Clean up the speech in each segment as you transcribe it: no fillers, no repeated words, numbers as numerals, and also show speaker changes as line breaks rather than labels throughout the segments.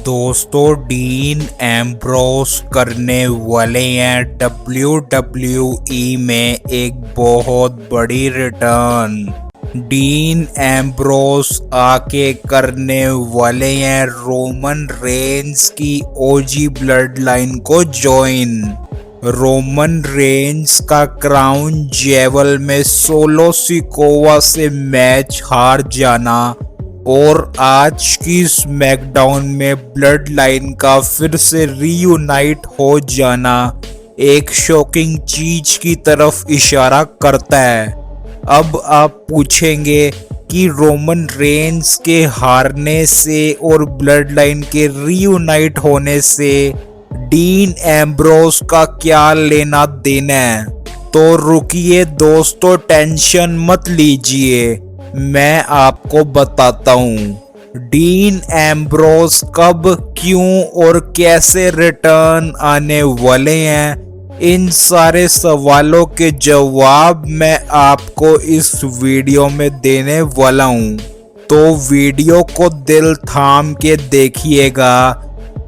दोस्तों dean Ambrose करने वाले हैं WWE में एक बहुत बड़ी रिटर्न। डीन एम्ब्रोस आके करने वाले हैं रोमन रेंस की ओजी ब्लड लाइन को ज्वाइन। रोमन रेंस का क्राउन जेवल में सोलो सिकोवा से मैच हार जाना और आज की स्मैकडाउन में ब्लड लाइन का फिर से रीयूनाइट हो जाना एक शॉकिंग चीज की तरफ इशारा करता है। अब आप पूछेंगे कि रोमन रेंस के हारने से और ब्लड लाइन के रीयूनाइट होने से डीन एम्ब्रोस का क्या लेना देना है। तो रुकिए दोस्तों, टेंशन मत लीजिए, मैं आपको बताता हूँ डीन एम्ब्रोस कब, क्यों और कैसे रिटर्न आने वाले हैं। इन सारे सवालों के जवाब मैं आपको इस वीडियो में देने वाला हूँ, तो वीडियो को दिल थाम के देखिएगा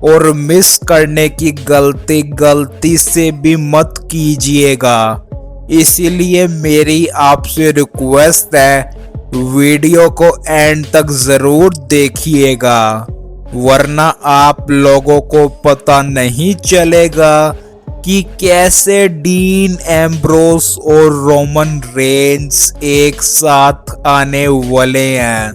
और मिस करने की गलती से भी मत कीजिएगा। इसीलिए मेरी आपसे रिक्वेस्ट है, वीडियो को एंड तक जरूर देखिएगा, वरना आप लोगों को पता नहीं चलेगा कि कैसे डीन एम्ब्रोस और रोमन रेंस एक साथ आने वाले हैं।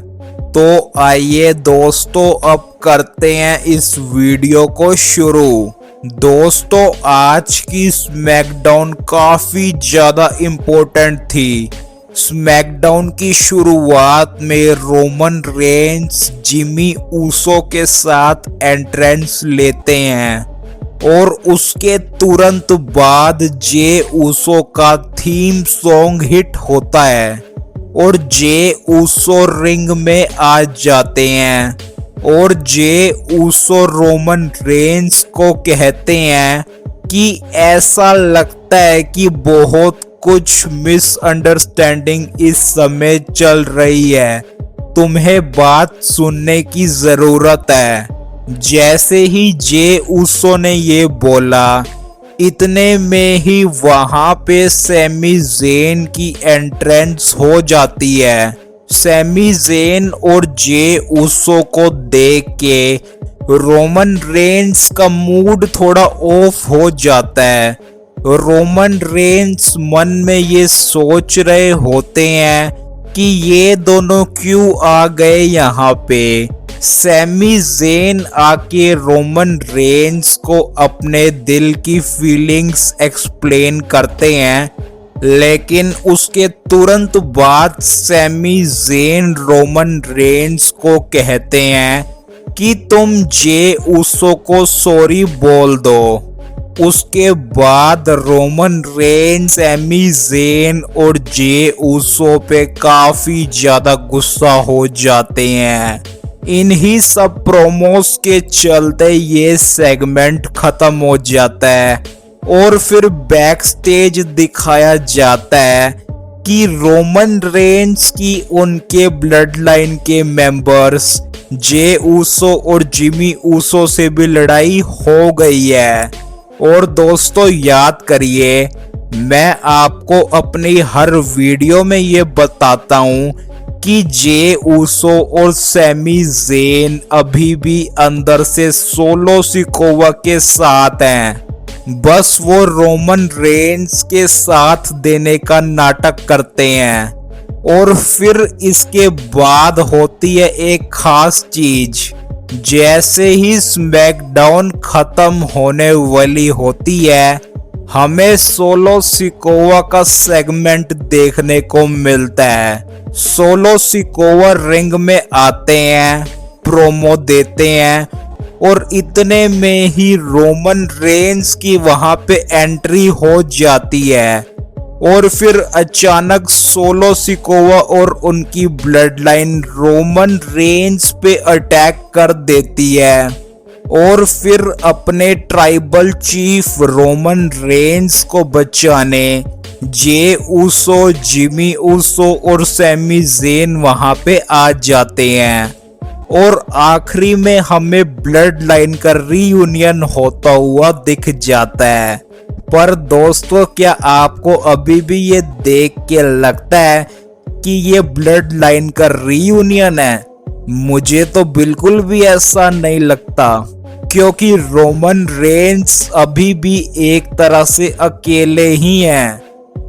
तो आइए दोस्तों, अब करते हैं इस वीडियो को शुरू। दोस्तों, आज की स्मैकडाउन काफी ज्यादा इम्पोर्टेंट थी। स्मैकडाउन की शुरुआत में रोमन रेंस जिमी ऊसो के साथ एंट्रेंस लेते हैं और उसके तुरंत बाद जे ऊसो का थीम सॉन्ग हिट होता है और जे ऊसो रिंग में आ जाते हैं और जे ऊसो रोमन रेंस को कहते हैं कि ऐसा लगता है कि बहुत कुछ मिसअंडरस्टैंडिंग इस समय चल रही है, तुम्हें बात सुनने की जरूरत है। जैसे ही जे ऊसो ने ये बोला, इतने में ही वहां पे सैमी ज़ेन की एंट्रेंस हो जाती है। सैमी ज़ेन और जे ऊसो को देख के रोमन रेंस का मूड थोड़ा ऑफ हो जाता है। रोमन रेंस मन में ये सोच रहे होते हैं कि ये दोनों क्यों आ गए यहाँ पे। सैमी ज़ेन आके रोमन रेंस को अपने दिल की फीलिंग्स एक्सप्लेन करते हैं, लेकिन उसके तुरंत बाद सैमी ज़ेन रोमन रेंस को कहते हैं कि तुम जे ऊसो को सॉरी बोल दो। उसके बाद रोमन रेंस सैमी ज़ेन और जे ऊसो पे काफी ज्यादा गुस्सा हो जाते हैं। इन्हीं सब प्रोमोस के चलते ये सेगमेंट खत्म हो जाता है और फिर बैक स्टेज दिखाया जाता है कि रोमन रेंस की उनके ब्लड लाइन के मेंबर्स जे ऊसो और जिमी ऊसो से भी लड़ाई हो गई है। और दोस्तों याद करिए, मैं आपको अपनी हर वीडियो में ये बताता हूँ कि जे ऊसो और सैमी ज़ेन अभी भी अंदर से सोलो सिकोवा के साथ हैं, बस वो रोमन रेंस के साथ देने का नाटक करते हैं। और फिर इसके बाद होती है एक खास चीज। जैसे ही स्मैकडाउन खत्म होने वाली होती है, हमें सोलो सिकोवा का सेगमेंट देखने को मिलता है। सोलो सिकोवा रिंग में आते हैं, प्रोमो देते हैं और इतने में ही रोमन रेंस की वहां पे एंट्री हो जाती है और फिर अचानक सोलो सिकोवा और उनकी ब्लड लाइन रोमन रेंस पे अटैक कर देती है और फिर अपने ट्राइबल चीफ रोमन रेंस को बचाने जे ऊसो, जिमी ऊसो और सैमी ज़ेन वहां पे आ जाते हैं और आखिरी में हमें ब्लड लाइन का रीयूनियन होता हुआ दिख जाता है। पर दोस्तों, क्या आपको अभी भी ये देख के लगता है कि ये ब्लड लाइन का रीयूनियन है? मुझे तो बिल्कुल भी ऐसा नहीं लगता, क्योंकि रोमन रेंस अभी भी एक तरह से अकेले ही हैं।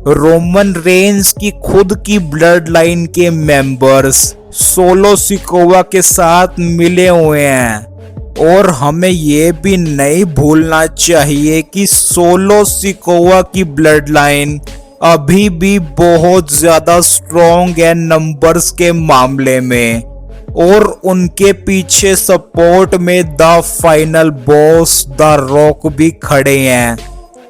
रोमन रेंस की खुद की ब्लड लाइन के मेंबर्स सोलो सिकोवा के साथ मिले हुए हैं और हमें ये भी नहीं भूलना चाहिए कि सोलो सिकोवा की ब्लड लाइन अभी भी बहुत ज्यादा स्ट्रॉन्ग है नंबर्स के मामले में, और उनके पीछे सपोर्ट में the final boss the rock भी खड़े हैं।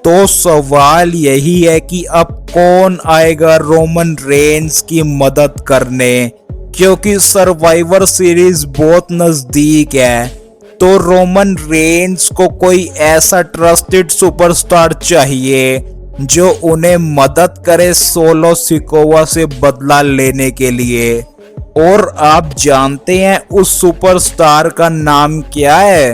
तो सवाल यही है कि अब कौन आएगा रोमन रेंस की मदद करने, क्योंकि सर्वाइवर सीरीज बहुत नजदीक है। तो रोमन रेंस को कोई ऐसा ट्रस्टेड सुपरस्टार चाहिए जो उन्हें मदद करे सोलो सिकोवा से बदला लेने के लिए। और आप जानते हैं उस सुपरस्टार का नाम क्या है?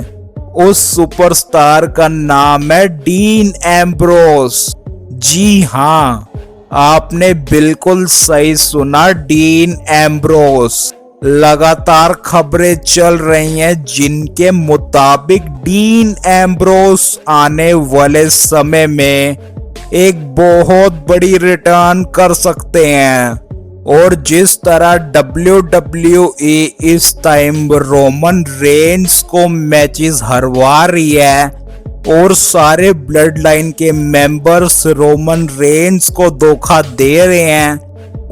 उस सुपरस्टार का नाम है डीन एम्ब्रोस। जी हाँ, आपने बिल्कुल सही सुना, डीन एम्ब्रोस। लगातार खबरें चल रही हैं जिनके मुताबिक डीन एम्ब्रोस आने वाले समय में एक बहुत बड़ी रिटर्न कर सकते हैं। और जिस तरह WWE इस टाइम रोमन रेंस को मैचेस हरवा रही है और सारे ब्लड लाइन के मेंबर्स रोमन रेंस को धोखा दे रहे हैं,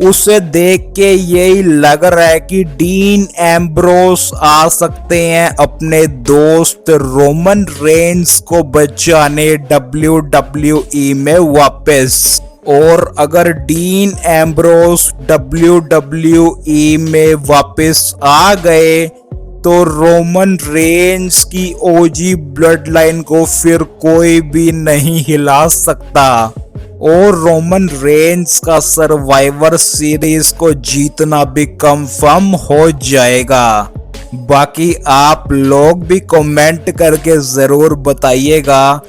उसे देख के यही लग रहा है कि डीन एम्ब्रोस आ सकते हैं अपने दोस्त रोमन रेंस को बचाने WWE में वापस। और अगर डीन एम्ब्रोस WWE में वापस आ गए तो रोमन रेंस की ओजी ब्लड लाइन को फिर कोई भी नहीं हिला सकता और रोमन रेंस का सर्वाइवर सीरीज को जीतना भी कंफर्म हो जाएगा। बाकी आप लोग भी कमेंट करके जरूर बताइएगा,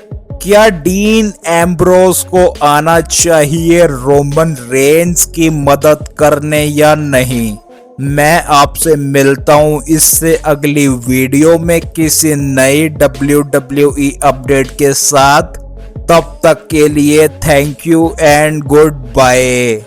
क्या डीन एम्ब्रोस को आना चाहिए रोमन रेंस की मदद करने या नहीं? मैं आपसे मिलता हूं इससे अगली वीडियो में किसी नई WWE अपडेट के साथ। तब तक के लिए thank you and good bye.